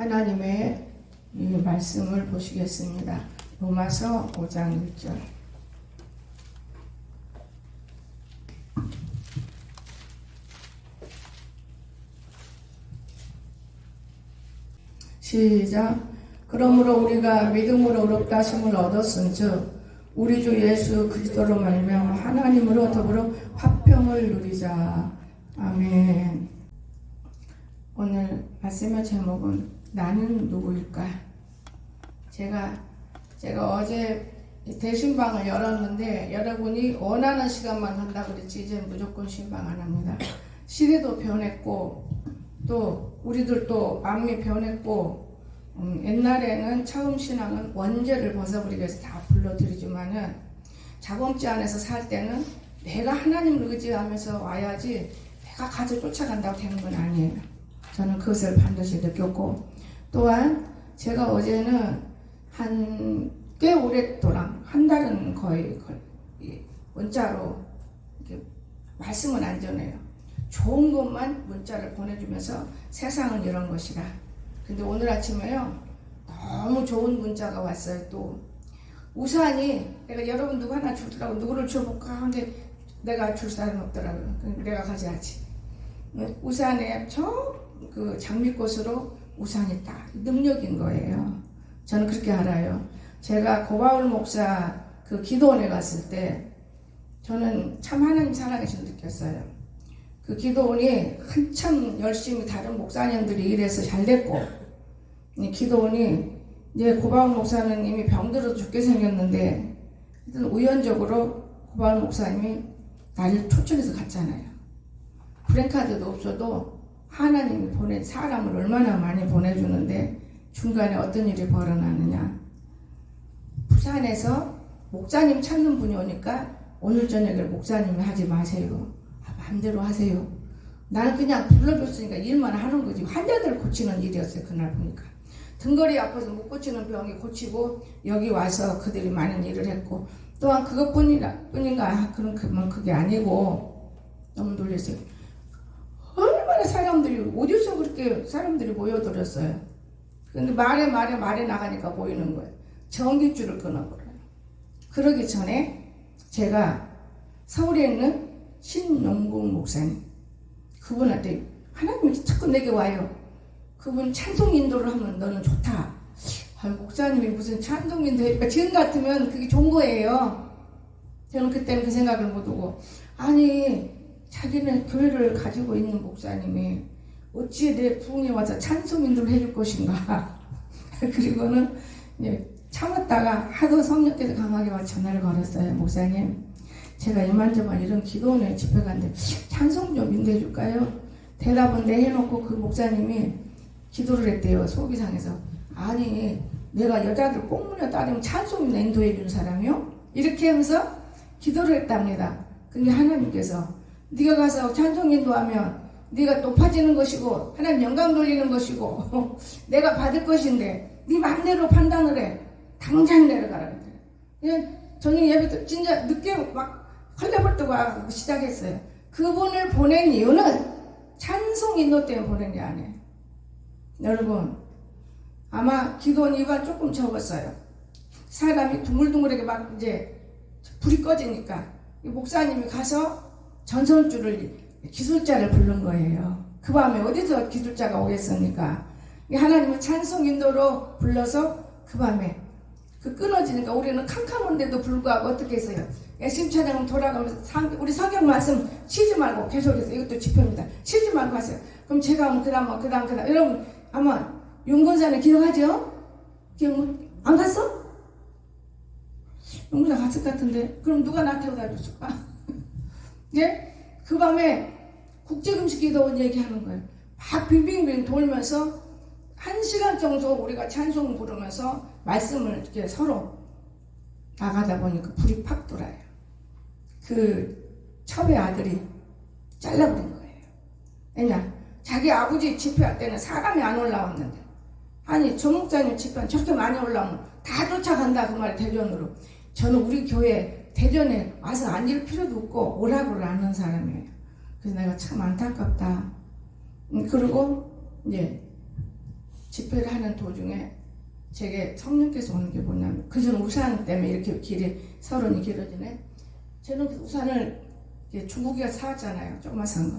하나님의 이 말씀을 보시겠습니다. 로마서 5장 1절. 시작. 그러므로 우리가 믿음으로 의롭다 하심을 얻었은즉 우리 주 예수 그리스도로 말미암아 하나님으로 더불어 화평을 누리자. 아멘. 오늘 말씀의 제목은 나는 누구일까? 제가 어제 대신방을 열었는데 여러분이 원하는 시간만 한다고 그랬지 이제 무조건 신방 안 합니다. 시대도 변했고 또 우리들도 마음이 변했고 옛날에는 처음 신앙은 원죄를 벗어버리기 위해서 다 불러드리지만은 자범죄 안에서 살 때는 내가 하나님을 의지하면서 와야지 내가 가져 쫓아간다고 되는 건 아니에요. 저는 그것을 반드시 느꼈고 또한 제가 어제는 꽤 오랫동안 한 달은 거의 문자로 이렇게 말씀은 안 전해요. 좋은 것만 문자를 보내주면서 세상은 이런 것이라. 근데 오늘 아침에요 너무 좋은 문자가 왔어요. 또 우산이 내가 여러분 누구 하나 주더라고. 누구를 줘볼까 하는데 내가 줄 사람이 없더라고요. 내가 가져야지. 우산에 그 장미꽃으로 우산이 딱 능력인 거예요. 저는 그렇게 알아요. 제가 고바울 목사 그 기도원에 갔을 때 저는 참 하나님 살아계신 느꼈어요. 그 기도원이 한참 열심히 다른 목사님들이 일해서 잘 됐고 기도원이 이제 고바울 목사는 이미 병들어서 죽게 생겼는데 하여튼 우연적으로 고바울 목사님이 나를 초청해서 갔잖아요. 브랜카드도 없어도 하나님이 보낸 사람을 얼마나 많이 보내주는데 중간에 어떤 일이 벌어나느냐. 부산에서 목사님 찾는 분이 오니까 오늘 저녁에 목사님이 하지 마세요. 마음대로 하세요. 나는 그냥 불러줬으니까 일만 하는 거지. 환자들을 고치는 일이었어요. 그날 보니까. 등골이 아파서 못 고치는 병이 고치고 여기 와서 그들이 많은 일을 했고 또한 그것뿐인가 그런 그게 아니고 너무 놀랐어요. 얼마나 사람들이 어디서 그렇게 사람들이 모여들었어요. 근데 말에 나가니까 보이는 거예요. 전깃줄을 끊어버려요. 그러기 전에 제가 서울에 있는 신용국 목사님 그분한테 하나님이 자꾸 내게 와요. 그분 찬송 인도를 하면 너는 좋다. 목사님이 무슨 찬송 인도니까 지금 같으면 그게 좋은 거예요. 저는 그때는 그 생각을 못하고 아니 자기는 교회를 가지고 있는 목사님이 어찌 내 부흥에 와서 찬송 인도를 해줄 것인가. 그리고는 참았다가 하도 성령께서 강하게 와서 전화를 걸었어요. 목사님 제가 이만저만 이런 기도원에 집회 갔는데 찬송 좀 인도해 줄까요? 대답은 네 해놓고 그 목사님이 기도를 했대요. 소기상에서. 아니 내가 여자들 꽁무녀 따르면 찬송이나 인도해 주는 사람이요? 이렇게 하면서 기도를 했답니다. 근데 하나님께서 네가 가서 찬송 인도하면 네가 높아지는 것이고 하나님 영광 돌리는 것이고 내가 받을 것인데 네 맘대로 판단을 해. 당장 내려가라 그래요. 저녁 예배 때 진짜 늦게 막 헐레벌떡 시작했어요. 그분을 보낸 이유는 찬송 인도 때문에 보낸 게 아니에요. 여러분 아마 기도원 이유가 조금 적었어요. 사람이 둥글둥글하게 막 이제 불이 꺼지니까 이 목사님이 가서 전선줄을 기술자를 부른 거예요. 그 밤에 어디서 기술자가 오겠습니까? 하나님은 찬송 인도로 불러서 그 밤에 그 끊어지니까 우리는 캄캄한데도 불구하고 어떻게 했어요? 예수님 찬양은 돌아가면서 우리 성경 말씀 치지 말고 계속해서 이것도 집회입니다. 치지 말고 하세요. 그럼 제가 오면 그다음 여러분 아마 용건산에 기억하죠? 기억 안 갔어? 용건산 갔을 것 같은데 그럼 누가 나 태워다 줬을까? 예? 그 밤에 국제금식 기도원 얘기하는 거예요. 막 빙빙빙 돌면서 1시간 정도 우리가 찬송 부르면서 말씀을 이렇게 서로 나가다 보니까 불이 팍 돌아요. 그 첩의 아들이 잘라버린 거예요. 왜냐? 자기 아버지 집회할 때는 사람이 안 올라왔는데 아니 조 목사님 집회는 저렇게 많이 올라오면 다 쫓아간다 그 말이 대전으로. 저는 우리 교회 대전에 와서 앉을 필요도 없고 오라고 하는 사람이에요. 그래서 내가 참 안타깝다. 그리고 이제 집회를 하는 도중에 제게 성령께서 오는 게 뭐냐면, 그전 우산 때문에 이렇게 길이 서론이 길어지네. 저는 그 우산을 중국에서 사왔잖아요. 조그만 산 거.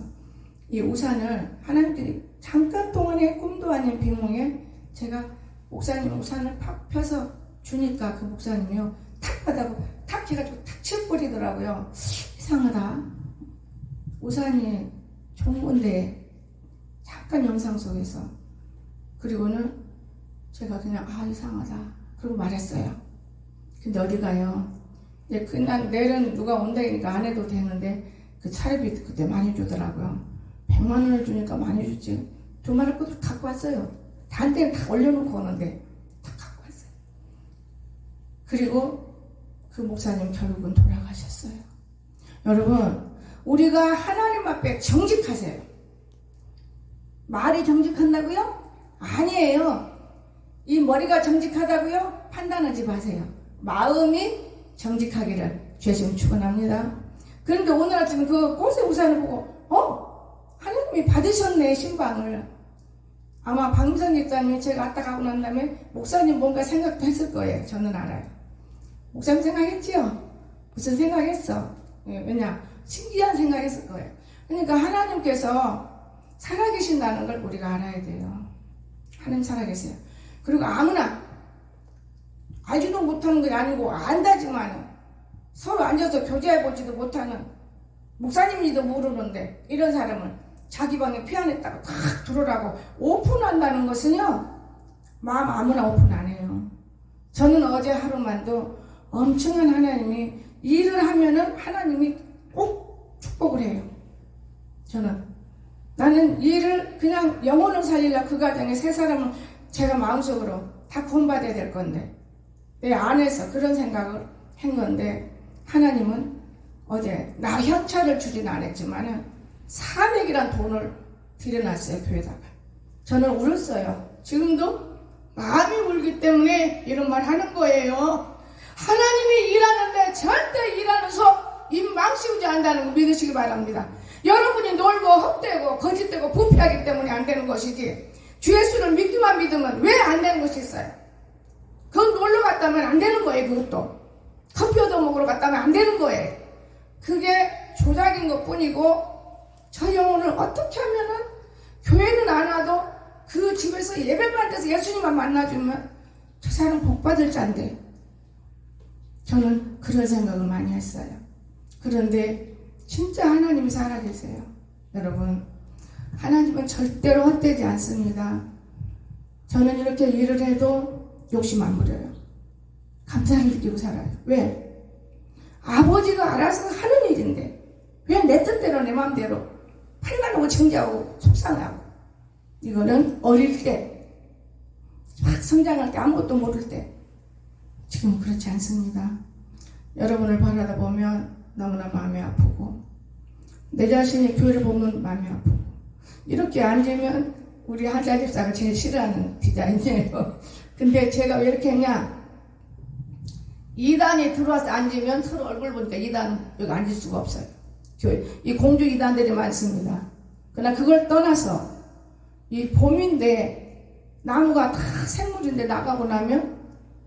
이 우산을 하나님께 잠깐 동안의 꿈도 아닌 비몽에 제가 목사님 우산을 팍 펴서 주니까 그 목사님이요 탁 받아고 탁 해가지고 탁 칠뿌리더라고요. 이상하다. 우산이 좋은 건데 잠깐 영상 속에서. 그리고는 제가 그냥 이상하다 그러고 말했어요. 근데 어디 가요? 그냥 내일은 누가 온다니까 안 해도 되는데 그 차례비 그때 많이 주더라고요. 100만 원을 주니까 많이 주지. 두 마리 꼬들 갖고 왔어요. 단대에 다 올려놓고 오는데 다 갖고 왔어요. 그리고 그 목사님 결국은 돌아가셨어요. 여러분, 우리가 하나님 앞에 정직하세요. 말이 정직한다고요? 아니에요. 이 머리가 정직하다고요? 판단하지 마세요. 마음이 정직하기를 주님 축원합니다. 그런데 오늘 아침 그 꽃의 우산을 보고 하나님이 받으셨네 신방을. 아마 박미선 집사님이 제가 왔다 가고 난 다음에 목사님 뭔가 생각도 했을 거예요. 저는 알아요. 목사님 생각했지요? 무슨 생각했어? 왜냐? 신기한 생각했을 거예요. 그러니까 하나님께서 살아계신다는 걸 우리가 알아야 돼요. 하나님 살아계세요. 그리고 아무나 알지도 못하는 게 아니고 안다지만 서로 앉아서 교제해보지도 못하는 목사님인지도 모르는데 이런 사람을 자기 방에 피안했다가 탁 들어오라고 오픈한다는 것은요, 마음 아무나 오픈 안 해요. 저는 어제 하루만도 엄청난 하나님이 일을 하면은 하나님이 꼭 축복을 해요. 나는 일을 그냥 영혼을 살리려 그 가정에 세 사람을 제가 마음속으로 다 구원받아야 될 건데 내 안에서 그런 생각을 한 건데 하나님은 어제 나 현찰을 주진 않았지만은 400이란 돈을 들여놨어요. 교회다가. 저는 울었어요. 지금도 마음이 울기 때문에 이런 말 하는 거예요. 하나님이 일하는데 절대 일하는 소 입 망치우지 않는다는 거 믿으시기 바랍니다. 여러분이 놀고 헛되고 거짓되고 부패하기 때문에 안 되는 것이지, 주 예수를 믿기만 믿으면 왜 안 되는 것이 있어요? 그건 놀러 갔다면 안 되는 거예요. 그것도 커피 얻어먹으러 갔다면 안 되는 거예요. 그게 조작인 것 뿐이고, 저 영혼을 어떻게 하면은 교회는 안 와도 그 집에서 예배만 돼서 예수님만 만나주면 저 사람 복 받을 자인데, 저는 그런 생각을 많이 했어요. 그런데 진짜 하나님이 살아계세요. 여러분, 하나님은 절대로 헛되지 않습니다. 저는 이렇게 일을 해도 욕심 안 부려요. 감사를 느끼고 살아요. 왜? 아버지가 알아서 하는 일인데 왜 내 뜻대로 내 마음대로 판단하고 챙겨하고 속상하고. 이거는 어릴 때, 막 성장할 때, 아무것도 모를 때. 지금은 그렇지 않습니다. 여러분을 바라다 보면 너무나 마음이 아프고, 내 자신이 교회를 보면 마음이 아프고. 이렇게 앉으면 우리 하자 집사가 제일 싫어하는 디자인이에요. 근데 제가 왜 이렇게 했냐, 2단이 들어와서 앉으면 서로 얼굴 보니까 2단 여기 앉을 수가 없어요. 교회 이 공주 2단들이 많습니다. 그러나 그걸 떠나서 이 봄인데 나무가 다 생물인데 나가고 나면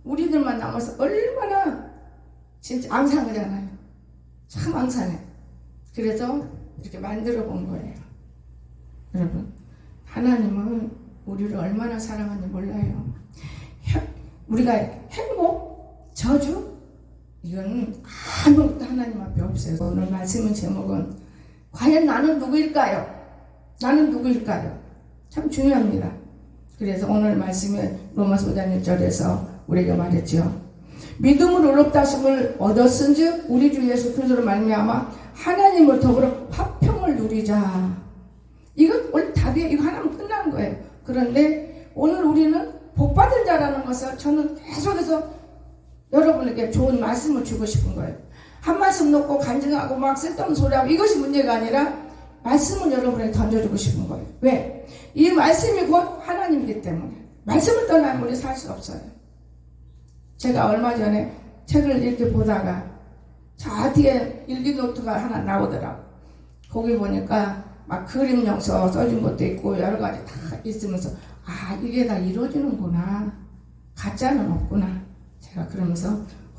우리들만 남아서 얼마나 진짜 앙상하잖아요. 참 앙상해. 그래서 이렇게 만들어 본 거예요. 여러분, 하나님은 우리를 얼마나 사랑하는지 몰라요. 우리가 행복, 저주, 이건 아무것도 하나님 앞에 없어요. 오늘 말씀의 제목은 과연 나는 누구일까요? 나는 누구일까요? 참 중요합니다. 그래서 오늘 말씀은 로마서 5장 1절에서 우리에게 말했죠. 믿음으로 의롭다 하심을 얻었은즉 우리 주 예수 그리스도로 말미암아 하나님을 더불어 화평을 누리자. 이건 원래 답이에요. 이거 하나면 끝나는 거예요. 그런데 오늘 우리는 복받은 자라는 것을 저는 계속해서 여러분에게 좋은 말씀을 주고 싶은 거예요. 한 말씀 놓고 간증하고 막 쓸데없는 소리하고 이것이 문제가 아니라 말씀을 여러분에게 던져주고 싶은 거예요. 왜? 이 말씀이 곧 하나님이기 때문에. 말씀을 떠나면 우리 살 수 없어요. 제가 얼마 전에 책을 이렇게 보다가 저 뒤에 일기노트가 하나 나오더라고. 거기 보니까 막 그림 영서 써준 것도 있고 여러 가지 다 있으면서 아, 이게 다 이루어지는구나. 가짜는 없구나. 제가 그러면서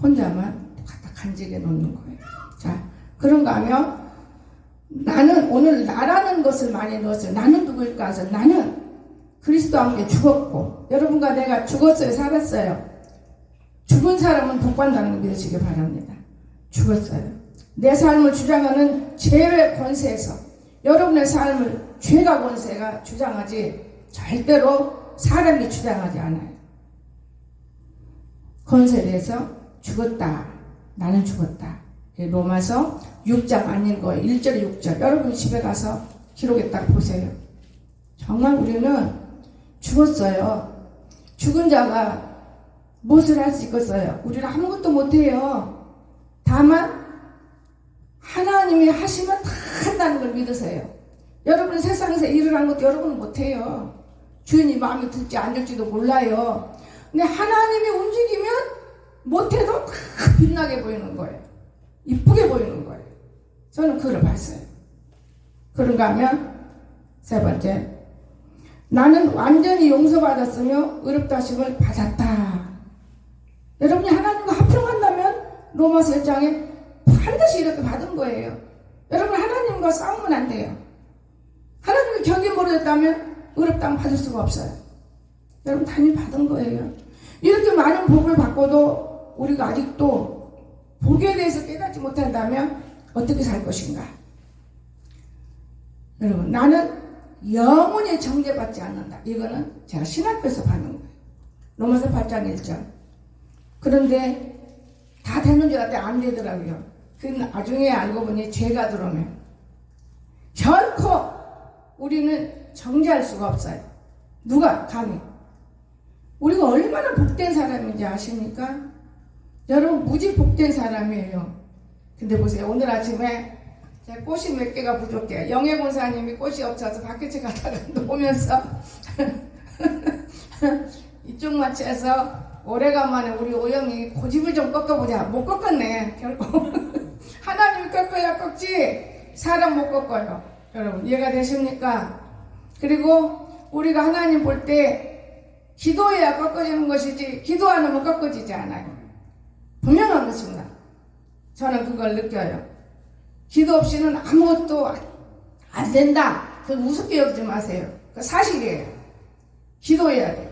혼자만 갖다 간직해 놓는 거예요. 자, 그런가 하면 나는 오늘 나라는 것을 많이 넣었어요. 나는 누구일까 해서 나는 그리스도와 함께 죽었고, 여러분과 내가 죽었어요, 살았어요? 죽은 사람은 복받는다는 걸 믿으시기 바랍니다. 죽었어요. 내 삶을 주장하는 죄의 권세에서 여러분의 삶을 죄가 권세가 주장하지 절대로 사람이 주장하지 않아요. 권세에 대해서 죽었다. 나는 죽었다. 로마서 6장 아닌 거예요. 1절 6절. 여러분 집에 가서 기록에 딱 보세요. 정말 우리는 죽었어요. 죽은 자가 무엇을 할 수 있겠어요? 우리는 아무것도 못해요. 다만 하나님이 하시면 다 한다는 걸 믿으세요. 여러분 세상에서 일을 하는 것도 여러분은 못해요. 주인이 마음에 들지 안 들지도 몰라요. 근데 하나님이 움직이면 못해도 다 빛나게 보이는 거예요. 이쁘게 보이는 거예요. 저는 그걸 봤어요. 그런가 하면 세 번째, 나는 완전히 용서받았으며 의롭다심을 받았다. 여러분이 하나님과 합평한다면 로마서 1장에 반드시 이렇게 받은 거예요. 여러분 하나님과 싸우면 안 돼요. 하나님과 경계 모르겠다면 의롭다면 받을 수가 없어요. 여러분 당연히 받은 거예요. 이렇게 많은 복을 받고도 우리가 아직도 복에 대해서 깨닫지 못한다면 어떻게 살 것인가? 여러분 나는 영원히 정죄받지 않는다. 이거는 제가 신학교에서 받는 거예요. 로마서 8장 1절. 그런데 다 되는 줄 알았더니 안 되더라고요. 그 나중에 알고 보니 죄가 들어오면 결코 우리는 정죄할 수가 없어요. 누가 감히. 우리가 얼마나 복된 사람인지 아십니까? 여러분 무지 복된 사람이에요. 근데 보세요. 오늘 아침에 제가 꽃이 몇 개가 부족해요. 영애 권사님이 꽃이 없어서 밖에 가다가 놓으면서 이쪽 마치에서 오래간만에 우리 오영이 고집을 좀 꺾어보자. 못 꺾었네 결국. 하나님이 꺾어야 꺾지 사람 못 꺾어요. 여러분 이해가 되십니까? 그리고 우리가 하나님 볼 때 기도해야 꺾어지는 것이지 기도 안 하면 꺾어지지 않아요. 분명한 것입니다. 저는 그걸 느껴요. 기도 없이는 아무것도 안 된다. 그거 우습게 여기지 마세요. 그 사실이에요. 기도해야 돼요.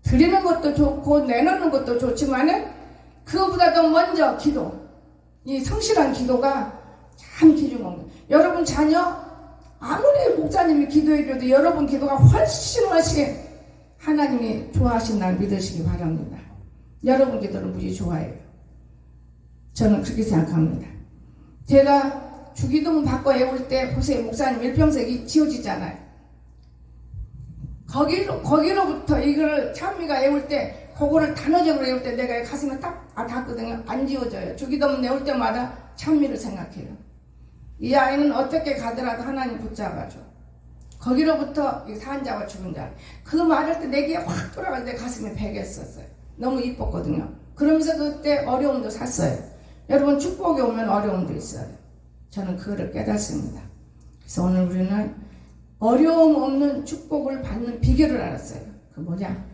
드리는 것도 좋고 내놓는 것도 좋지만은 그거보다도 먼저 기도. 이 성실한 기도가 참 기중한 거예요. 여러분 자녀 아무리 목사님이 기도해줘도 여러분 기도가 훨씬 하나님이 좋아하신 날 믿으시기 바랍니다. 여러분 기도는 무지 좋아해요. 저는 그렇게 생각합니다. 제가 주기도문 받고 애울 때 보세요. 목사님 일평생이 지워지잖아요. 거기로부터 이거를 찬미가 애울 때 그거를 단어적으로 애울 때 내가 가슴에 딱 닿거든요. 안 지워져요. 주기도문 애울 때마다 찬미를 생각해요. 이 아이는 어떻게 가더라도 하나님 붙잡아줘. 거기로부터 산 자와 죽은 자. 그 말할 때 내 귀에 확 돌아갈 때 가슴에 베겠었어요. 너무 이뻤거든요. 그러면서 그때 어려움도 샀어요. 여러분 축복이 오면 어려움도 있어요. 저는 그거를 깨닫습니다. 그래서 오늘 우리는 어려움 없는 축복을 받는 비결을 알았어요. 그 뭐냐?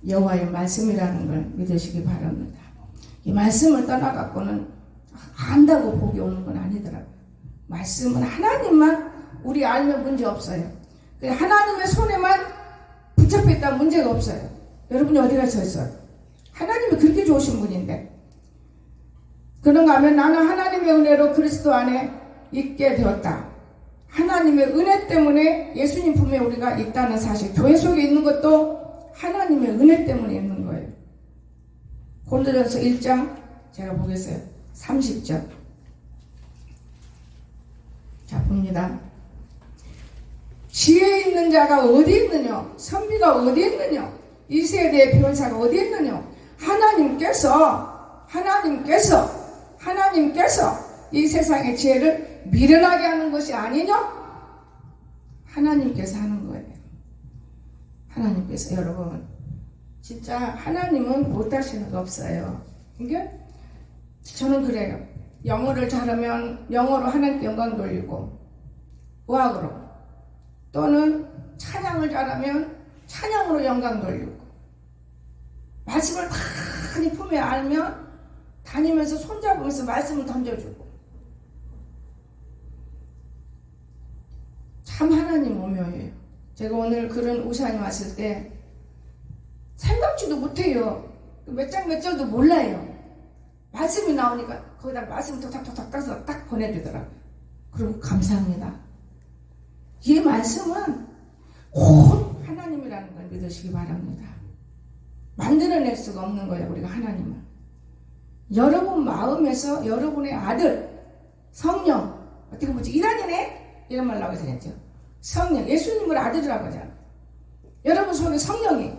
여호와의 말씀이라는 걸 믿으시기 바랍니다. 이 말씀을 떠나갖고는 안다고 복이 오는 건 아니더라고요. 말씀은 하나님만 우리 알면 문제 없어요. 하나님의 손에만 붙잡혀 있다면 문제가 없어요. 여러분이 어디 가서 있어요? 하나님이 그렇게 좋으신 분인데. 그런가 하면 나는 하나님의 은혜로 그리스도 안에 있게 되었다. 하나님의 은혜 때문에 예수님 품에 우리가 있다는 사실. 교회 속에 있는 것도 하나님의 은혜 때문에 있는 거예요. 고린도전서 1장 제가 보겠어요. 30절. 자 봅니다. 지혜 있는 자가 어디 있느냐? 선비가 어디 있느냐? 이 세대의 변사가 어디 있느냐? 하나님께서 이 세상의 지혜를 미련하게 하는 것이 아니냐? 하나님께서 하는 거예요. 하나님께서. 여러분 진짜 하나님은 못하시는 거 없어요. 이게 저는 그래요. 영어를 잘하면 영어로 하나님께 영광 돌리고 의학으로, 또는 찬양을 잘하면 찬양으로 영광 돌리고 말씀을 많이 품에 알면 다니면서 손잡으면서 말씀을 던져주고 참 하나님 오묘해요. 제가 오늘 그런 우산이 왔을 때 생각지도 못해요. 몇 장 몇 절도 몰라요. 말씀이 나오니까 거기다 말씀 톡톡톡 따서 딱 보내주더라고요. 그리고 감사합니다. 이 말씀은 곧 하나님이라는 걸 믿으시기 바랍니다. 만들어낼 수가 없는 거예요. 우리가 하나님은 여러분 마음에서 여러분의 아들 성령, 어떻게 보지 이단이네 이런 말 나오게 되겠죠. 성령, 예수님을 아들이라고 하잖아. 여러분 속에 성령이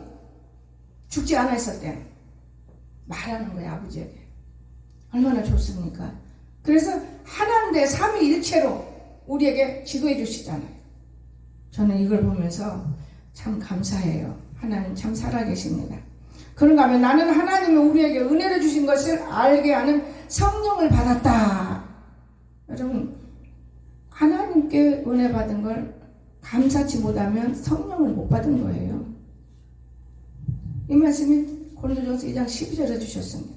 죽지 않아 있을 때 말하는 거예요. 아버지에게 얼마나 좋습니까? 그래서 하나님 대 삼위일체로 우리에게 지도해 주시잖아요. 저는 이걸 보면서 참 감사해요. 하나님 참 살아계십니다. 그런가 하면 나는 하나님이 우리에게 은혜를 주신 것을 알게 하는 성령을 받았다. 여러분 하나님께 은혜 받은 걸 감사치 못하면 성령을 못 받은 거예요. 이 말씀이 고린도전서 2장 12절에 주셨습니다.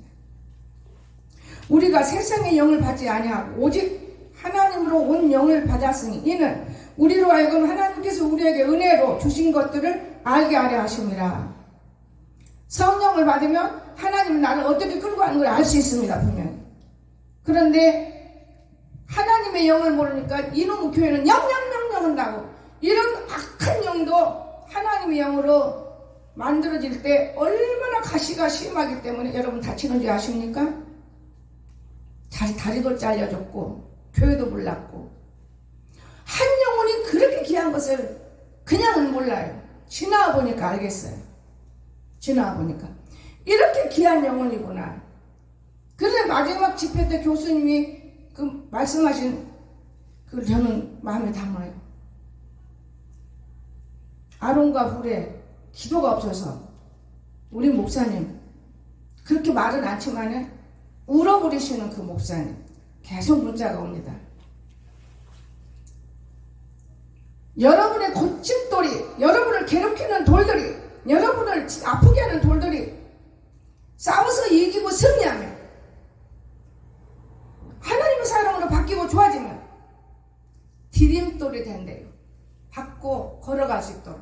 우리가 세상의 영을 받지 아니하고 오직 하나님으로 온 영을 받았으니 이는 우리로 하여금 하나님께서 우리에게 은혜로 주신 것들을 알게 하려 하심이라. 성령을 받으면 하나님은 나를 어떻게 끌고 가는 걸 알 수 있습니다. 분명히. 그런데 하나님의 영을 모르니까 이놈의 교회는 영영영영 한다고 이런 악한 영도 하나님의 영으로 만들어질 때 얼마나 가시가 심하기 때문에 여러분 다치는 줄 아십니까? 다리도 잘려졌고 교회도 몰랐고 한 영혼이 그렇게 귀한 것을 그냥은 몰라요. 지나와 보니까 알겠어요. 지나와 보니까 이렇게 귀한 영혼이구나. 그런데 마지막 집회 때 교수님이 그 말씀하신 그 저는 마음에 담아요. 아론과 훌의 기도가 없어서 우리 목사님 그렇게 말은 않지만은 울어버리시는 그 목사님 계속 문자가 옵니다. 여러분의 고집돌이, 여러분을 괴롭히는 돌들이, 여러분을 아프게 하는 돌들이 싸워서 이기고 승리하면 하나님의 사랑으로 바뀌고 좋아지면 디딤돌이 된대요. 받고 걸어갈 수 있도록.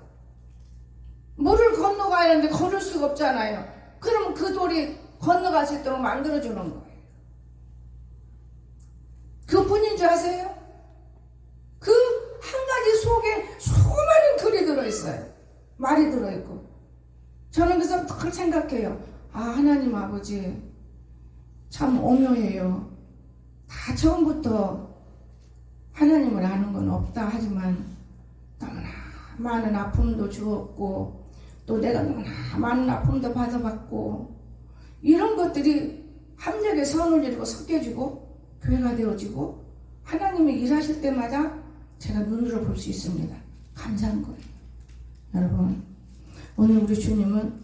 물을 건너가야 하는데 걸을 수가 없잖아요. 그럼 그 돌이 건너갈 수 있도록 만들어주는 거예요. 그뿐인 줄 아세요? 그 한 가지 속에 수많은 글이 들어있어요. 말이 들어있고. 저는 그래서 그걸 생각해요. 아, 하나님 아버지 참 오묘해요. 다 처음부터 하나님을 아는 건 없다 하지만 너무나 많은 아픔도 주었고 또 내가 너무나 많은 아픔도 받아봤고 이런 것들이 함정에 선을 이루고 섞여지고 교회가 되어지고 하나님이 일하실 때마다 제가 눈으로 볼 수 있습니다. 감사한 거예요. 여러분 오늘 우리 주님은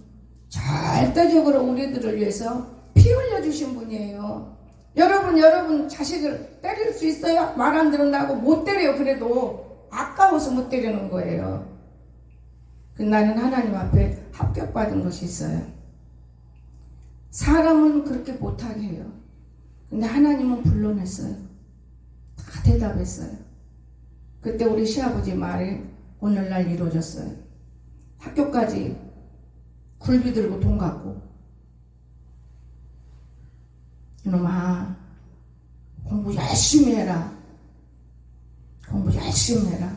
절대적으로 우리들을 위해서 피 흘려주신 분이에요. 여러분 자식을 때릴 수 있어요? 말 안 들은다고 못 때려요. 그래도 아까워서 못 때리는 거예요. 나는 하나님 앞에 합격받은 것이 있어요. 사람은 그렇게 못하게 해요. 근데 하나님은 불러냈어요. 다 대답했어요. 그때 우리 시아버지 말이 오늘날 이루어졌어요. 학교까지 굴비 들고 돈 갖고 이놈아 공부 열심히 해라. 공부 열심히 해라.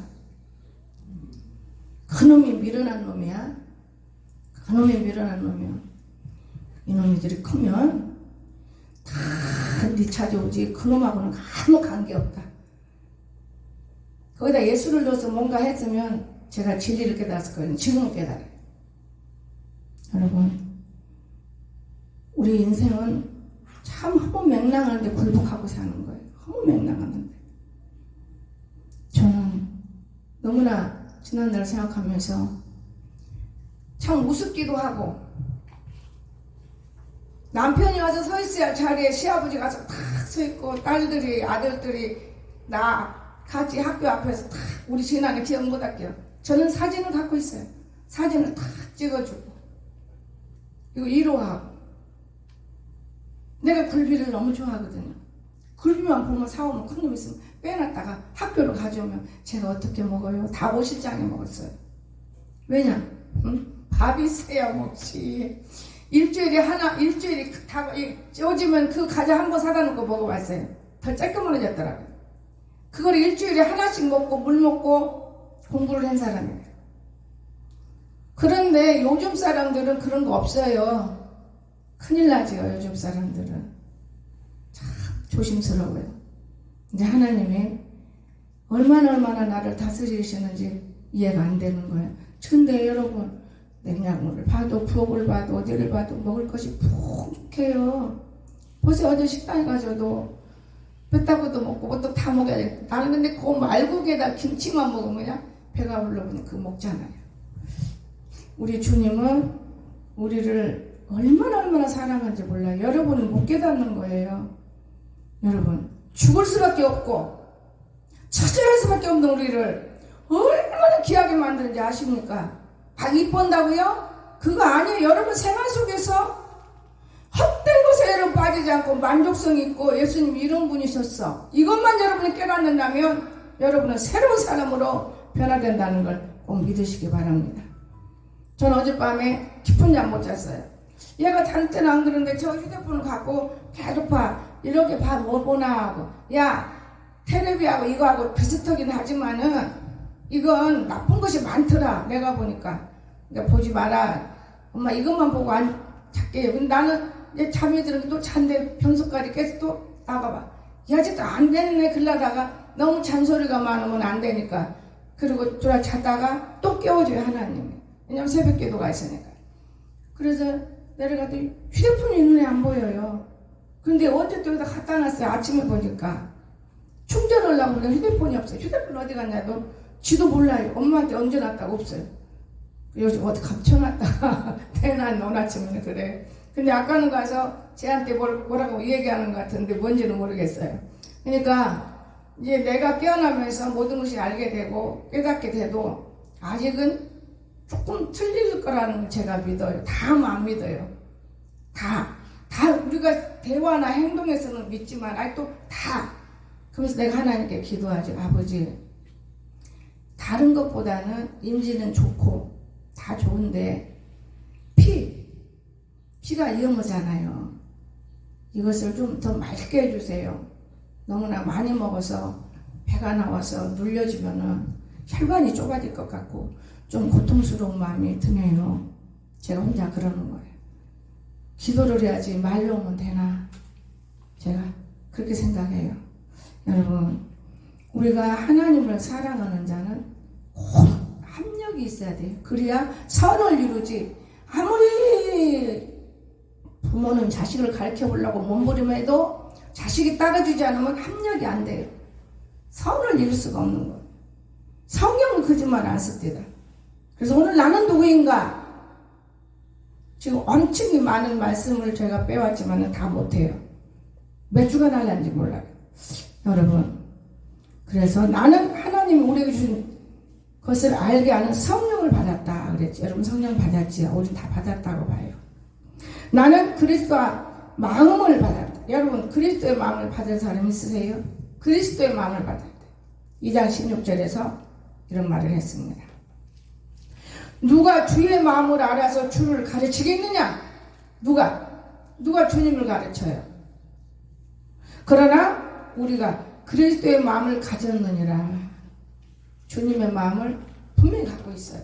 그놈이 미련한 놈이야. 그놈이 미련한 놈이야. 이놈이들이 크면 다 네 찾아오지 그놈하고는 아무 관계없다. 거기다 예수를 넣어서 뭔가 했으면 제가 진리를 깨달았을 거예요. 지금은 깨달아요. 여러분 우리 인생은 참 허무맹랑한데 굴복하고 사는 거예요. 허무맹랑하는데 저는 너무나 지난날 생각하면서 참 우습기도 하고 남편이 와서 서 있어야 자리에 시아버지 가서 탁 서 있고 딸들이 아들들이 나 같이 학교 앞에서 탁 우리 지난해 기억 못 할게요. 저는 사진을 갖고 있어요. 사진을 다 찍어주고 이거 위로하고. 내가 굴비를 너무 좋아하거든요. 굴비만 보면 사오면 큰 놈 있으면 빼놨다가 학교로 가져오면 제가 어떻게 먹어요? 다 오실장에 먹었어요. 왜냐? 밥이 있어야 먹지. 일주일에 다 요즘은 그 과자 한 번 사다 놓고 먹어봤어요. 더 쬐끄만해졌더라고요. 그걸 일주일에 하나씩 먹고 물 먹고 공부를 한 사람이에요. 그런데 요즘 사람들은 그런 거 없어요. 큰일 나죠. 요즘 사람들은 참 조심스러워요. 이제 하나님이 얼마나 나를 다스리시는지 이해가 안 되는 거예요. 근데 여러분, 냉장고를 봐도 부엌을 봐도 어디를 봐도 먹을 것이 풍족해요. 벌써 어제 식당에 가서도 뺐다고도 먹고 그것도 다 먹어야 돼. 나는 근데 그 말국에다 김치만 먹으면 배가 불러보니 그거 먹잖아요. 우리 주님은 우리를 얼마나 사랑하는지 몰라요. 여러분은 못 깨닫는 거예요. 여러분, 죽을 수밖에 없고 처절할 수밖에 없는 우리를 얼마나 귀하게 만드는지 아십니까? 이쁜다고요? 그거 아니에요. 여러분 생활 속에서 헛된 것에 여러분 빠지지 않고 만족성 있고 예수님 이런 분이셨어. 이것만 여러분이 깨닫는다면 여러분은 새로운 사람으로 변화된다는 걸 꼭 믿으시기 바랍니다. 전 어젯밤에 깊은 잠 못 잤어요. 얘가 다른 때는 안 그러는데 저 휴대폰을 갖고 계속 봐. 이렇게 봐 뭐 보나 하고. 야, 텔레비하고 이거하고 비슷하긴 하지만은 이건 나쁜 것이 많더라. 내가 보니까. 그러니까 보지 마라. 엄마 이것만 보고 안 잤게요. 근데 나는 이제 잠이 드는 또 잔데 변속까지 계속 또 나가봐. 야, 아직도 안 됐네. 그러다가 너무 잔소리가 많으면 안 되니까. 그리고 돌아 자다가 또 깨워줘요, 하나님이. 왜냐면 새벽 기도가 있으니까. 그래서 내려가더니 휴대폰이 눈에 안 보여요. 근데 언제 또 여기다 갖다 놨어요. 아침에 보니까. 충전하려고 그러는데 휴대폰이 없어요. 휴대폰 어디 갔냐도 지도 몰라요. 엄마한테 언제 놨다고 없어요. 요즘 어디 감춰놨다가 대낮 그래. 근데 아까는 가서 쟤한테 뭐라고 얘기하는 것 같은데 뭔지는 모르겠어요. 그러니까 이제 내가 깨어나면서 모든 것이 알게 되고 깨닫게 돼도 아직은 조금 틀릴 거라는 걸 제가 믿어요. 다음 안 믿어요. 다 우리가 대화나 행동에서는 믿지만 아직도 다. 그래서 내가 하나님께 기도하죠. 아버지, 다른 것보다는 인지는 좋고 다 좋은데 피가 위험하잖아요. 이것을 좀 더 맑게 해주세요. 너무나 많이 먹어서 배가 나와서 눌려지면은 혈관이 좁아질 것 같고 좀 고통스러운 마음이 드네요. 제가 혼자 그러는 거예요. 기도를 해야지 말로 오면 되나? 제가 그렇게 생각해요. 여러분, 우리가 하나님을 사랑하는 자는 꼭 합력이 있어야 돼요. 그래야 선을 이루지. 아무리 부모는 자식을 가르쳐 보려고 몸부림해도 자식이 따라주지 않으면 합력이 안 돼요. 선을 이룰 수가 없는 거예요. 성경은 거짓말 안 씁니다. 그래서 오늘 나는 누구인가? 지금 엄청히 많은 말씀을 제가 빼왔지만 다 못해요. 몇 주가 날는지 몰라요. 여러분, 그래서 나는 하나님이 우리에게 주신 것을 알게 하는 성령을 받았다 그랬죠. 여러분 성령 받았지요? 우리 다 받았다고 봐요. 나는 그리스도와 마음을 받았다. 여러분 그리스도의 마음을 받은 사람 있으세요? 그리스도의 마음을 받았다. 2장 16절에서 이런 말을 했습니다. 누가 주의 마음을 알아서 주를 가르치겠느냐? 누가 주님을 가르쳐요? 그러나 우리가 그리스도의 마음을 가졌느니라. 주님의 마음을 분명히 갖고 있어요.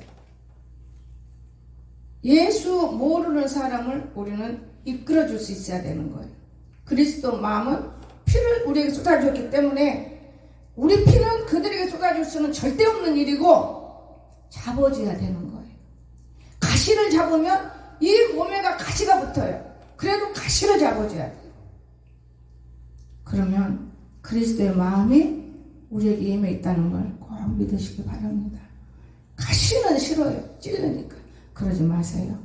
예수 모르는 사람을 우리는 이끌어줄 수 있어야 되는 거예요. 그리스도 마음은 피를 우리에게 쏟아주었기 때문에 우리 피는 그들에게 쏟아줄 수는 절대 없는 일이고 잡아줘야 되는 거예요. 가시를 잡으면 이 몸에가 가시가 붙어요. 그래도 가시를 잡아줘야 돼요. 그러면 그리스도의 마음이 우리에게 임해 있다는 걸 꼭 믿으시기 바랍니다. 가시는 싫어요. 찔르니까. 그러지 마세요.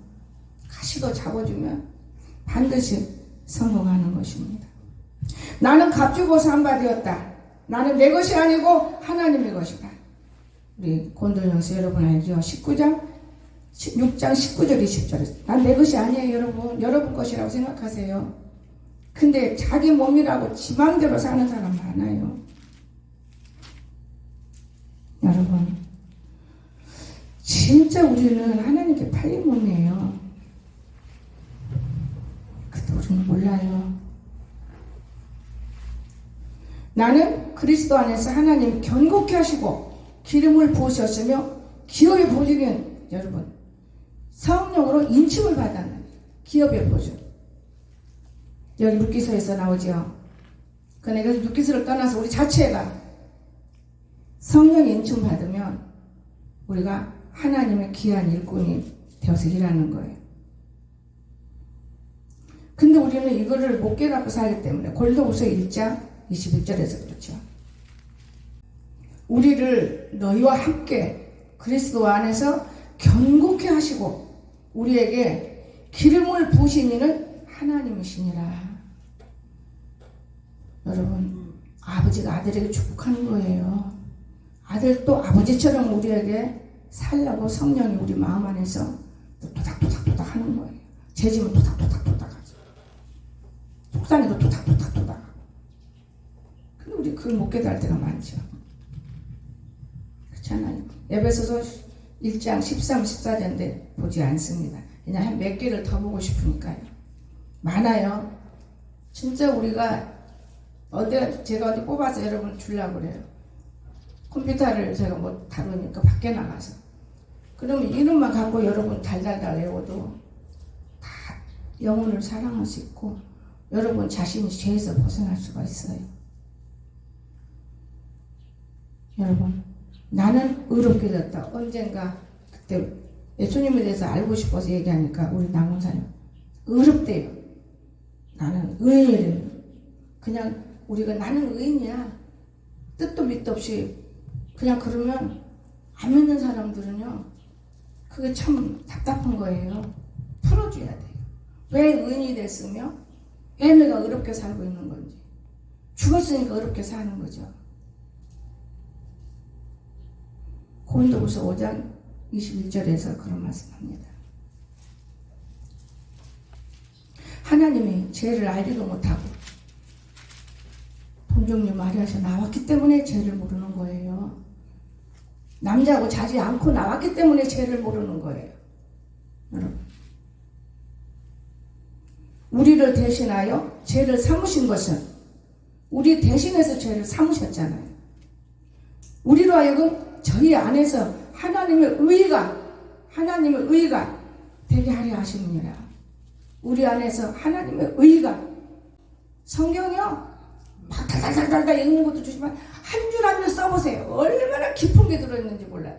가시도 잡아주면 반드시 성공하는 것입니다. 나는 값주고 산바되었다. 나는 내 것이 아니고 하나님의 것이다. 우리 곤돌영서 여러분 알죠? 19장 6장 19절 20절에 난 내 것이 아니에요 여러분. 여러분 것이라고 생각하세요. 근데 자기 몸이라고 지 맘대로 사는 사람 많아요. 여러분 진짜 우리는 하나님께 팔린 몸이에요. 근데 우리는 몰라요. 나는 그리스도 안에서 하나님 견고케 하시고 기름을 부으셨으며 기업의 보증은 여러분 성령으로 인침을 받았는 기업의 보증. 여기 룻기서에서 나오죠. 그러니까 룻기서를 떠나서 우리 자체가 성령의 인침 받으면 우리가 하나님의 귀한 일꾼이 되어서 일하는 거예요. 근데 우리는 이거를 못 깨닫고 살기 때문에 골로새서 1장 21절에서 그렇죠. 우리를 너희와 함께 그리스도 안에서 견고케 하시고 우리에게 기름을 부으신 이는 하나님이시니라. 여러분 아버지가 아들에게 축복하는 거예요. 아들도 아버지처럼 우리에게 살라고 성령이 우리 마음 안에서 도닥도닥도닥 하는 거예요. 죄짐은 도닥도닥도닥 하죠. 속상해도 도닥도닥도닥. 근데 우리 그걸 못 깨달을 때가 많죠. 그렇잖아요. 에베소서 1장 13, 14절인데 보지 않습니다. 그냥 한 몇 개를 더 보고 싶으니까요. 많아요. 진짜 우리가 제가 어디 뽑아서 여러분 주려고 그래요. 컴퓨터를 제가 뭐 다루니까 밖에 나가서. 그러면 이름만 갖고 여러분 달달달 외워도 다 영혼을 사랑할 수 있고 여러분 자신이 죄에서 벗어날 수가 있어요. 여러분 나는 의롭게 됐다. 언젠가 그때 예수님에 대해서 알고 싶어서 얘기하니까 우리 남원사님 의롭대요. 나는 의인이래요. 그냥 우리가 나는 의인이야. 뜻도 밑도 없이 그냥 그러면 안 믿는 사람들은요 그게 참 답답한 거예요. 풀어줘야 돼요. 왜 의인이 됐으며 왜 내가 의롭게 살고 있는 건지. 죽었으니까 의롭게 사는 거죠. 고린도후서 5장 21절에서 그런 말씀합니다. 하나님이 죄를 알지도 못하고 동정녀 마리아에서 나왔기 때문에 죄를 모르는 거예요. 남자하고 자지 않고 나왔기 때문에 죄를 모르는 거예요. 여러분 우리를 대신하여 죄를 삼으신 것은 우리 대신해서 죄를 삼으셨잖아요. 우리로 하여금 저희 안에서 하나님의 의가 되게 하려 하십니다. 우리 안에서 하나님의 의가 성경이요 막 달달달달 읽는 것도 좋지만 한 줄 한 줄 써보세요. 얼마나 깊은 게 들어있는지 몰라요.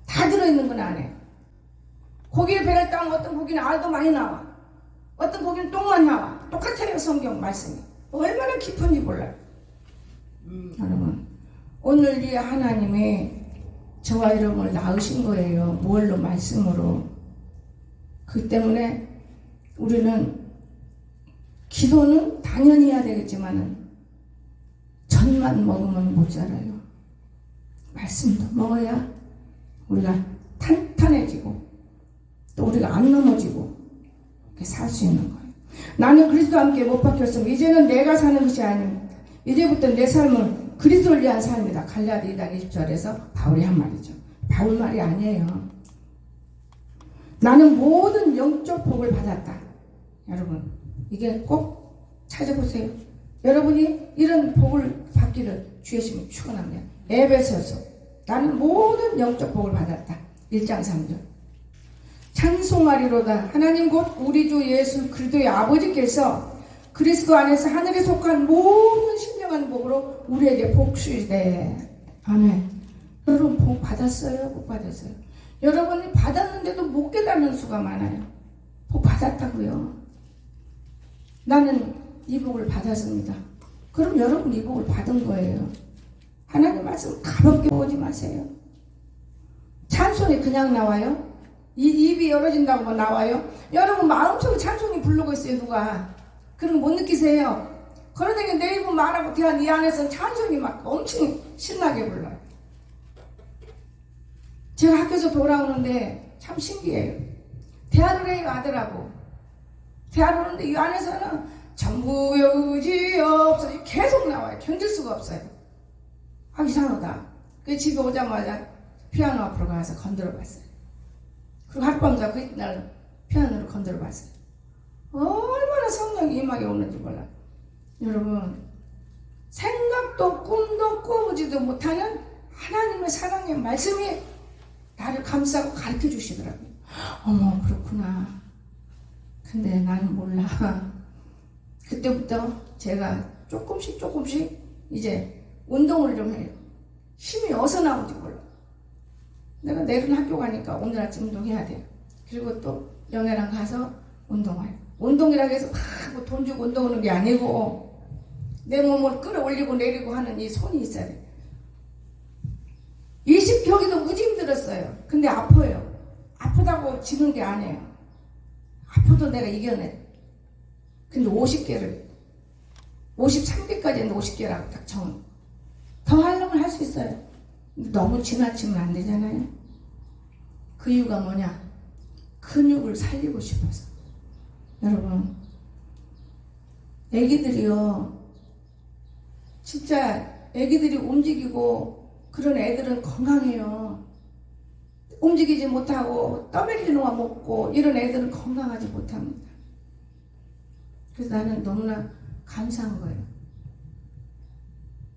다 들어있는 건 안에. 고기에 배를 따면 어떤 고기는 알도 많이 나와. 어떤 고기는 똥만 나와. 똑같아요. 성경 말씀이. 얼마나 깊은지 몰라요. 여러분 오늘 이 하나님이 저와 여러분을 낳으신 거예요. 뭘로? 말씀으로. 그 때문에 우리는 기도는 당연히 해야 되겠지만은 전만 먹으면 못 살아요. 말씀도 먹어야 우리가 탄탄해지고 또 우리가 안 넘어지고 이렇게 살 수 있는 거예요. 나는 그리스도와 함께 못 박혔으면 이제는 내가 사는 것이 아닙니다. 이제부터 내 삶은 그리스도를 위한 삶이다. 갈라디아 2장 20절에서 바울이 한 말이죠. 바울 말이 아니에요. 나는 모든 영적 복을 받았다. 여러분 이게 꼭 찾아보세요. 여러분이 이런 복을 받기를 주의 이름으로 축원합니다. 에베소서 나는 모든 영적 복을 받았다. 1장 3절 찬송하리로다. 하나님 곧 우리 주 예수 그리스도의 아버지께서 그리스도 안에서 하늘에 속한 모든 신령한 복으로 우리에게 복주시되. 아멘. 여러분 복 받았어요? 못 받았어요? 여러분이 받았는데도 못 깨닫는 수가 많아요. 복 받았다고요. 나는 이 복을 받았습니다. 그럼 여러분 이 복을 받은 거예요. 하나님 말씀 가볍게 보지 마세요. 찬송이 그냥 나와요? 이 입이 열어진다고 뭐 나와요? 여러분 마음속에 찬송이 부르고 있어요. 누가? 그런 거 못 느끼세요? 그러다가 내 입은 말하고 대한 이 안에서 찬송이 막 엄청 신나게 불러요. 제가 학교에서 돌아오는데 참 신기해요. 대화를 해요, 아들하고. 대화를 하는데 이 안에서는 전부 여지없어 계속 나와요. 견딜 수가 없어요. 아, 이상하다. 그 집에 오자마자 피아노 앞으로 가서 건드려 봤어요. 그리고 하룻밤 자고 그날 피아노를 건드려 봤어요. 얼마나 성령이 임하게 오는지 몰라. 여러분, 생각도 꿈도 꾸지도 못하는 하나님의 사랑의 말씀이 나를 감싸고 가르쳐 주시더라고요. 어머, 그렇구나. 근데 나는 몰라. 그때부터 제가 조금씩 이제 운동을 좀 해요. 힘이 어디서 나오는지 몰라. 내가 내일은 학교 가니까 오늘 아침 운동해야 돼요. 그리고 또 영애랑 가서 운동해요. 운동이라고 해서 막 돈 주고 운동하는 게 아니고 내 몸을 끌어올리고 내리고 하는 이 손이 있어야 돼요. 20경기도 무지 힘들었어요. 근데 아파요. 아프다고 지는 게 아니에요. 아파도 내가 이겨내. 근데 50개를 53개까지 했는데 50개라고 딱 정은. 더 하려면 할 수 있어요. 근데 너무 지나치면 안 되잖아요. 그 이유가 뭐냐? 근육을 살리고 싶어서. 여러분, 애기들이요, 진짜 애기들이 움직이고 그런 애들은 건강해요. 움직이지 못하고 떠먹이는 거 먹고 이런 애들은 건강하지 못합니다. 그래서 나는 너무나 감사한 거예요.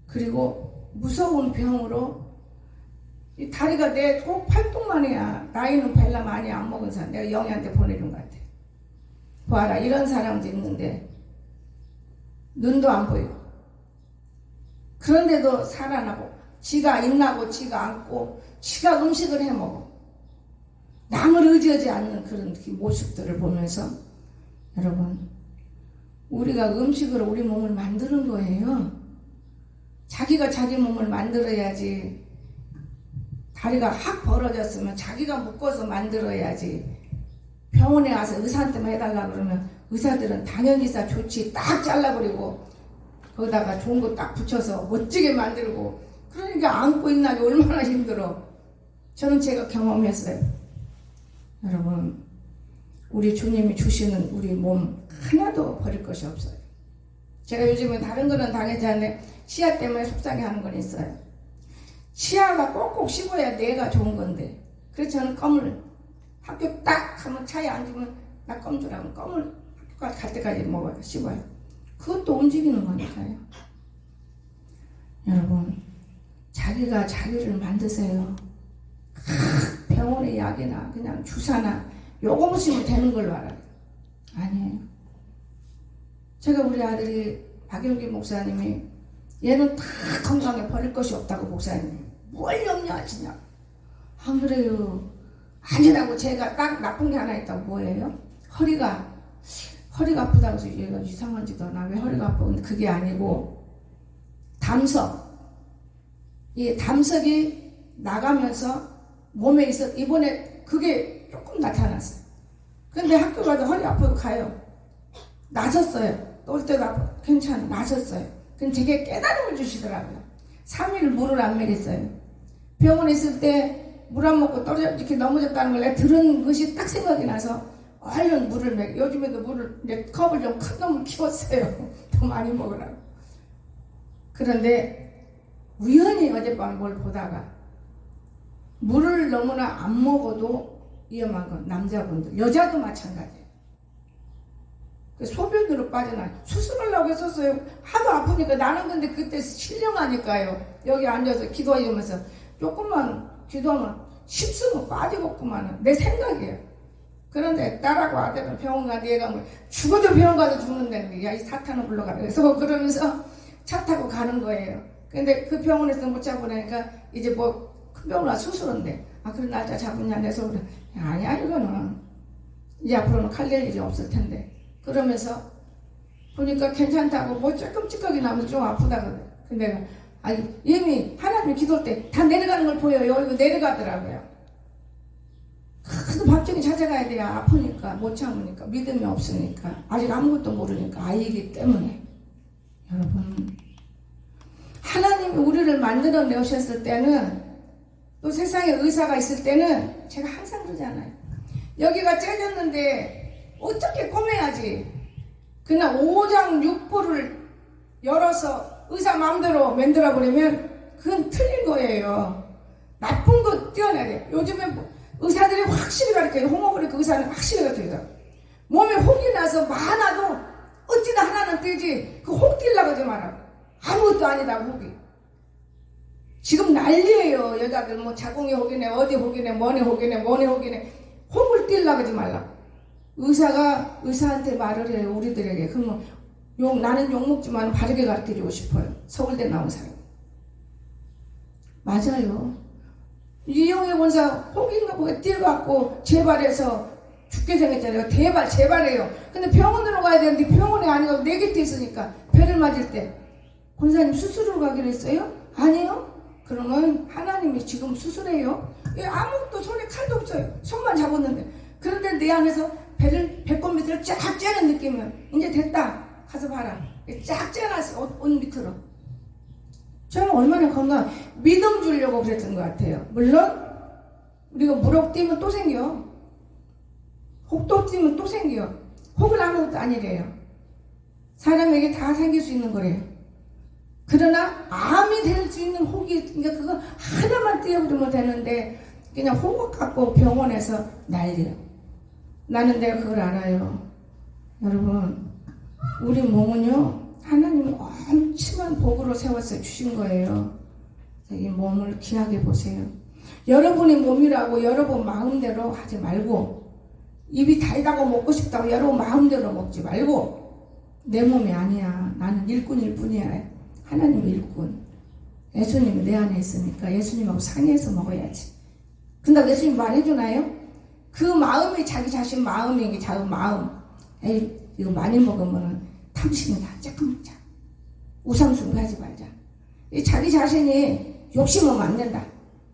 그리고 무서운 병으로 이 다리가 내 꼭 팔뚝만 해야, 나이는 별로 많이 안 먹은 사람, 내가 영희한테 보내준 것 같아. 봐라, 이런 사람도 있는데 눈도 안 보이고 그런데도 살아나고 지가 일나고 지가 앉고 지가 음식을 해먹어. 남을 의지하지 않는 그런 모습들을 보면서 여러분, 우리가 음식으로 우리 몸을 만드는 거예요. 자기가 자기 몸을 만들어야지. 다리가 확 벌어졌으면 자기가 묶어서 만들어야지. 병원에 와서 의사한테만 해달라 그러면 의사들은 당연히사 좋지 딱 잘라버리고 거기다가 좋은 거 딱 붙여서 멋지게 만들고, 그러니까 안고 있나니 얼마나 힘들어. 저는 제가 경험했어요. 여러분, 우리 주님이 주시는 우리 몸 하나도 버릴 것이 없어요. 제가 요즘에 다른 거는 당하지 않는데 치아 때문에 속상해하는 건 있어요. 치아가 꼭꼭 씹어야 뇌가 좋은 건데, 그래서 저는 껌을 학교 딱 가면 차에 앉으면 나 껌 주라고 껌을 학교 갈 때까지 먹어요. 씹어요. 그것도 움직이는 거니까요. 여러분, 자기가 자기를 만드세요. 병원의 약이나 그냥 주사나 요거 무시면 되는 걸로 알아요. 아니에요. 제가 우리 아들이 박영기 목사님이 얘는 다 건강에 버릴 것이 없다고 목사님이 뭘 염려하시냐. 안 그래요. 아니라고. 제가 딱 나쁜 게 하나 있다고. 뭐예요? 허리가 아프다고 해서 얘가 이상한지도 나 왜 허리가 아파. 근데 그게 아니고 이 담석이 나가면서 몸에 있어. 이번에 그게 조금 나타났어요. 근데 학교 가서 허리 아프고 가요. 나섰어요. 올 때도 아프고 괜찮아. 나섰어요. 근데 되게 깨달음을 주시더라고요. 3일 물을 안 먹였어요. 병원에 있을 때 물 안 먹고 떨어져 이렇게 넘어졌다는 걸 내가 들은 것이 딱 생각이 나서 얼른 물을 먹여. 요즘에도 물을 이제 컵을 좀 큰 놈을 키웠어요. 더 많이 먹으라고. 그런데 우연히 어젯밤 뭘 보다가 물을 너무나 안 먹어도 위험한 건 남자분들, 여자도 마찬가지예요. 소변으로 빠져나요. 수술하려고 했었어요. 하도 아프니까. 나는 근데 그때 신령하니까요. 여기 앉아서 기도하면서 조금만 기도하면 십수는 빠지겠구만. 내 생각이에요. 그런데 딸하고 아들은 병원 가서 얘가 뭐 죽어도 병원 가서 죽는다는 거야. 이 사탄을 불러가라. 그래서 그러면서 차 타고 가는 거예요. 근데 그 병원에서 못 잡고 나니까 이제 뭐 큰 병원 와서 수술한대. 아, 그래 날짜 잡았냐? 내서 그래. 아니야, 이거는 이제 앞으로는 칼낼 일이 없을 텐데. 그러면서 보니까 괜찮다고 뭐 조금 찌꺼기 나면 좀 아프다 그래. 근데 아니 이미 하나님 기도할 때 다 내려가는 걸 보여요. 이거 내려가더라고요. 그 밤중에 찾아가야 돼요. 아프니까 못 참으니까 믿음이 없으니까 아직 아무것도 모르니까 아이기 때문에. 여러분, 하나님이 우리를 만들어 내셨을 때는 또 세상에 의사가 있을 때는 제가 항상 그러잖아요. 여기가 째졌는데 어떻게 꼬매야지. 그냥 5장 6부를 열어서 의사 마음대로 만들어 버리면 그건 틀린 거예요. 나쁜 거 떼어내야 돼. 요즘에 의사들이 확실히 가르쳐요. 호모브레이크 의사는 확실히 가르쳐요. 몸에 혹이 나서 많아도 어찌나 하나는 떼지. 그 혹 떼려고 하지 마라. 아무것도 아니다고 혹이. 지금 난리예요. 여자들 뭐 자궁의 혹이네, 어디 혹이네, 뭐네 혹이네, 뭐네 혹이네. 혹을 떼려고 하지 말라고. 의사가 의사한테 말을 해요. 우리들에게. 그러면 나는 욕먹지만 바르게 가르쳐주고 싶어요. 서울대 나온 사람. 맞아요. 이영애 원사 혹인가 보게 띄어갖고 재발해서 죽게 생겼잖아요. 재발해요. 근데 병원으로 가야 되는데 병원이 아니고 내 곁에 있으니까 배를 맞을 때 권사님 수술을 가기로 했어요? 아니요. 그러면 하나님이 지금 수술해요. 아무것도 손에 칼도 없어요. 손만 잡았는데. 그런데 내 안에서 배꼽 밑으로 쫙 째는 느낌이면 이제 됐다. 가서 봐라. 쫙 째놨어. 옷 밑으로. 저는 얼마나 건강, 믿음 주려고 그랬던 것 같아요. 물론 우리가 무릎 뛰면 또 생겨. 혹도 뛰면 또 생겨. 혹은 아무것도 아니래요. 사람에게 다 생길 수 있는 거래요. 그러나 암이 될 수 있는 혹이, 그러니까 그거 하나만 띄어버리면 되는데 그냥 혹 갖고 병원에서 난리예요. 나는 내가 그걸 알아요. 여러분, 우리 몸은요, 하나님이 엄청난 복으로 세워서 주신 거예요. 이 몸을 귀하게 보세요. 여러분의 몸이라고 여러분 마음대로 하지 말고, 입이 달다고 먹고 싶다고 여러분 마음대로 먹지 말고, 내 몸이 아니야. 나는 일꾼일 뿐이야. 하나님 일꾼. 예수님이 내 안에 있으니까 예수님하고 상의해서 먹어야지. 근데 예수님 말해주나요? 그 마음이 자기 자신 마음이 게 자기 마음. 에이, 이거 많이 먹으면 탐심이다. 조금 먹자. 우상숭배하지 말자. 자기 자신이 욕심하면 안 된다.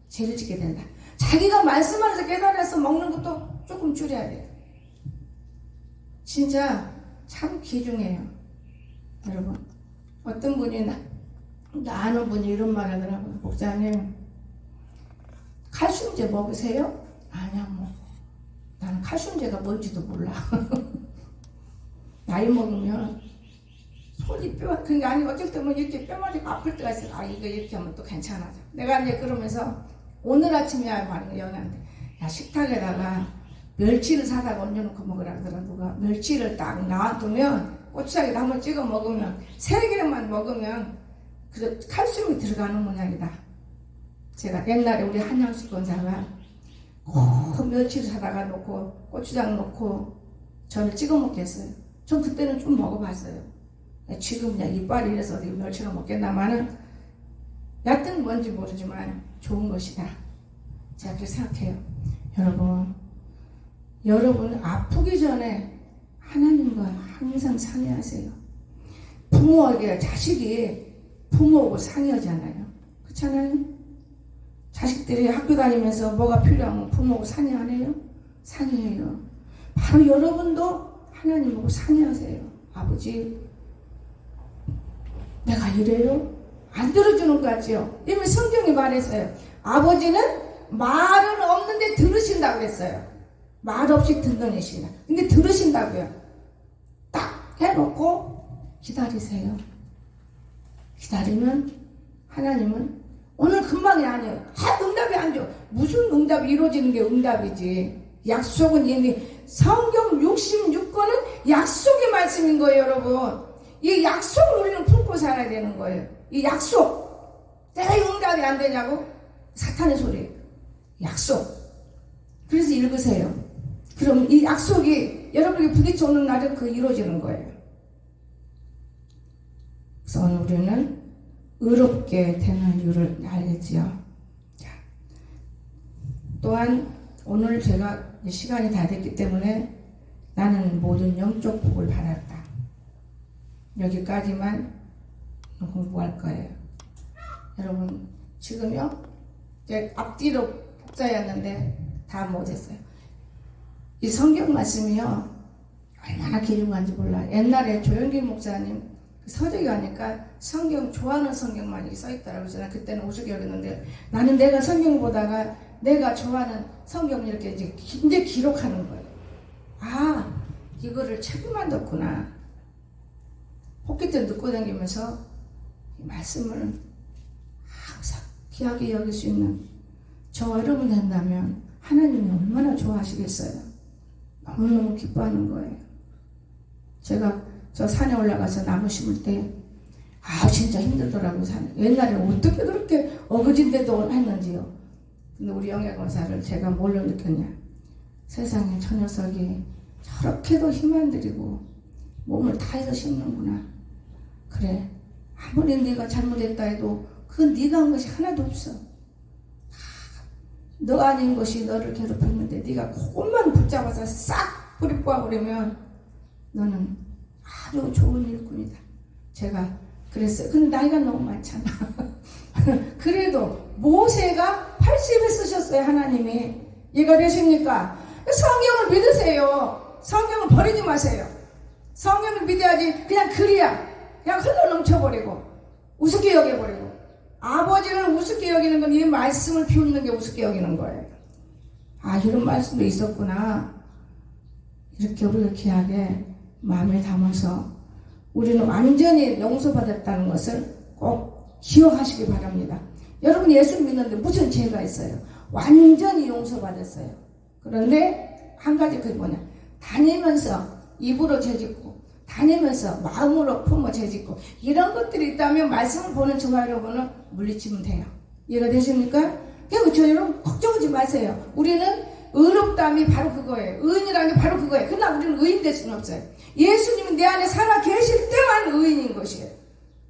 죄를 짓게 된다. 자기가 말씀하면서 깨달아서 먹는 것도 조금 줄여야 돼요. 진짜 참 귀중해요. 여러분, 어떤 분이 나 아는 분이 이런 말 하더라고요. 목사님, 칼슘제 먹으세요? 아니야, 뭐. 나는 칼슘제가 뭔지도 몰라. 나이 먹으면 손이 그러니까 아니 어쩔 때면 이렇게 뼈마디가 아플 때가 있어요. 아, 이거 이렇게 하면 또 괜찮아져. 내가 이제 그러면서 오늘 아침에 말이야, 연애한테. 야, 식탁에다가 멸치를 사다가 얹어놓고 먹으라 그러더라. 누가 멸치를 딱 놔두면 고추장에다 한번 찍어 먹으면 3개만 먹으면 그 칼슘이 들어가는 모양이다. 제가 옛날에 우리 한양수 권사가 꼭 멸치를 사다가 놓고 고추장 넣고 저를 찍어 먹게 했어요. 전 그때는 좀 먹어봤어요. 지금 그냥 이빨이 이래서 어디 멸치를 먹겠나마는 얕은 뭔지 모르지만 좋은 것이다. 제가 그렇게 생각해요. 여러분 아프기 전에 하나님과 항상 상의하세요. 부모에게 자식이 부모하고 상의하잖아요. 그렇잖아요? 자식들이 학교 다니면서 뭐가 필요하면 부모하고 상의 안 해요? 상의해요. 바로 여러분도 하나님하고 상의하세요. 아버지, 내가 이래요? 안 들어주는 것 같지요? 이미 성경이 말했어요. 아버지는 말은 없는데 들으신다고 그랬어요. 말 없이 듣는 이시다. 근데 들으신다고요. 딱 해놓고 기다리세요. 기다리면 하나님은 오늘 금방이 아니에요. 응답이 안 줘. 무슨 응답이 이루어지는 게 응답이지. 약속은 이미 성경 66권은 약속의 말씀인 거예요, 여러분. 이 약속을 우리는 품고 살아야 되는 거예요. 이 약속. 내가 응답이 안 되냐고? 사탄의 소리예요. 약속. 그래서 읽으세요. 그럼 이 약속이 여러분에게 부딪혀 오는 날은 그 이루어지는 거예요. 그래서 오늘 우리는 의롭게 되는 이유를 알겠지요. 자, 또한 오늘 제가 시간이 다 됐기 때문에 나는 모든 영적 복을 받았다. 여기까지만 공부할 거예요. 여러분, 지금요, 이제 앞뒤로 복사였는데 다 못했어요. 이 성경 말씀이요, 얼마나 귀중한지 몰라. 옛날에 조영기 목사님 서적에 가니까 성경 좋아하는 성경만 이렇게 써있더라고요. 그래서 난 그때는 우습게 여겼는데 나는 내가 성경 보다가 내가 좋아하는 성경을 이렇게 이제 기록하는 거예요. 아, 이거를 책에만 뒀구나. 포켓을 넣고 다니면서 이 말씀을 항상 귀하게 여길 수 있는 저와 여러분 된다면 하나님이 얼마나 좋아하시겠어요. 너무너무 기뻐하는 거예요. 제가 저 산에 올라가서 나무 심을 때 진짜 힘들더라고요. 산에. 옛날에 어떻게 그렇게 어거진데도 했는지요. 근데 우리 영양검사를 제가 뭘로 느꼈냐. 세상에 저 녀석이 저렇게도 힘 안 들이고 몸을 다해서 심는구나. 그래, 아무리 네가 잘못했다 해도 그 네가 한 것이 하나도 없어. 너 아닌 것이 너를 괴롭혔는데 네가 그것만 붙잡아서 싹 뿌리 뽑아버리면 너는 아주 좋은 일꾼이다. 제가 그랬어요. 근데 나이가 너무 많잖아. 그래도 모세가 80을 쓰셨어요. 하나님이. 이해가 되십니까? 성경을 믿으세요. 성경을 버리지 마세요. 성경을 믿어야지. 그냥 글이야. 그냥 흘러 넘쳐버리고 우습게 여겨버리고. 아버지를 우습게 여기는 건 이 말씀을 비웃는 게 우습게 여기는 거예요. 이런 말씀도 있었구나. 이렇게 우리가 귀하게 마음에 담아서 우리는 완전히 용서받았다는 것을 꼭 기억하시기 바랍니다. 여러분 예수 믿는데 무슨 죄가 있어요? 완전히 용서받았어요. 그런데 한 가지 그게 뭐냐, 다니면서 입으로 죄짓고 다니면서 마음으로 품어 죄짓고 이런 것들이 있다면 말씀을 보는 저와 여러분은 물리치면 돼요. 이해가 되십니까? 그리고 저 여러분 걱정하지 마세요. 우리는 의롭다함이 바로 그거예요. 의인이라는 게 바로 그거예요. 그러나 우리는 의인 될 수는 없어요. 예수님은 내 안에 살아 계실 때만 의인인 것이에요.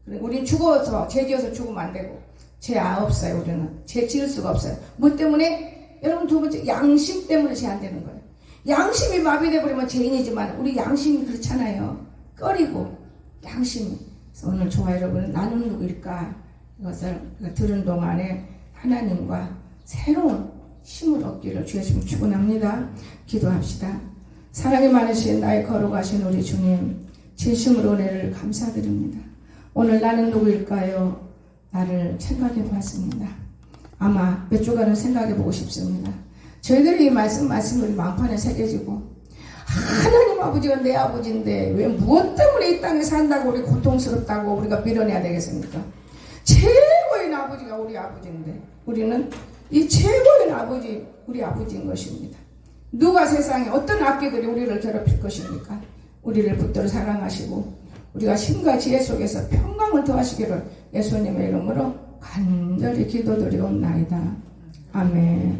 우리는 죽어서 죄 지어서 죽으면 안 되고 죄 없어요. 우리는 죄 지을 수가 없어요. 뭐 때문에? 여러분 두 번째, 양심 때문에 죄 안 되는 거예요. 양심이 마비돼 버리면 죄인이지만 우리 양심이 그렇잖아요. 꺼리고 양심이. 그래서 오늘 저와 여러분은 나는 누구일까? 이것을 들은 동안에 하나님과 새로운 힘을 얻기를 주의 이름으로 축원합니다. 기도합시다. 사랑이 많으신 나의 걸어가신 우리 주님, 진심으로 은혜를 감사드립니다. 오늘 나는 누구일까요? 나를 생각해 보았습니다. 아마 몇 주간은 생각해 보고 싶습니다. 저희들이 이 말씀을 마음판에 새겨지고, 하나님 아버지가 내 아버지인데 왜 무엇 때문에 이 땅에 산다고 우리 고통스럽다고 우리가 밀어내야 되겠습니까? 최고인 아버지가 우리 아버지인데 우리는 이 최고인 아버지, 우리 아버지인 것입니다. 누가 세상에 어떤 악기들이 우리를 괴롭힐 것입니까? 우리를 붙들어 사랑하시고 우리가 힘과 지혜 속에서 평강을 더하시기를 예수님의 이름으로 간절히 기도드리옵나이다. 아멘.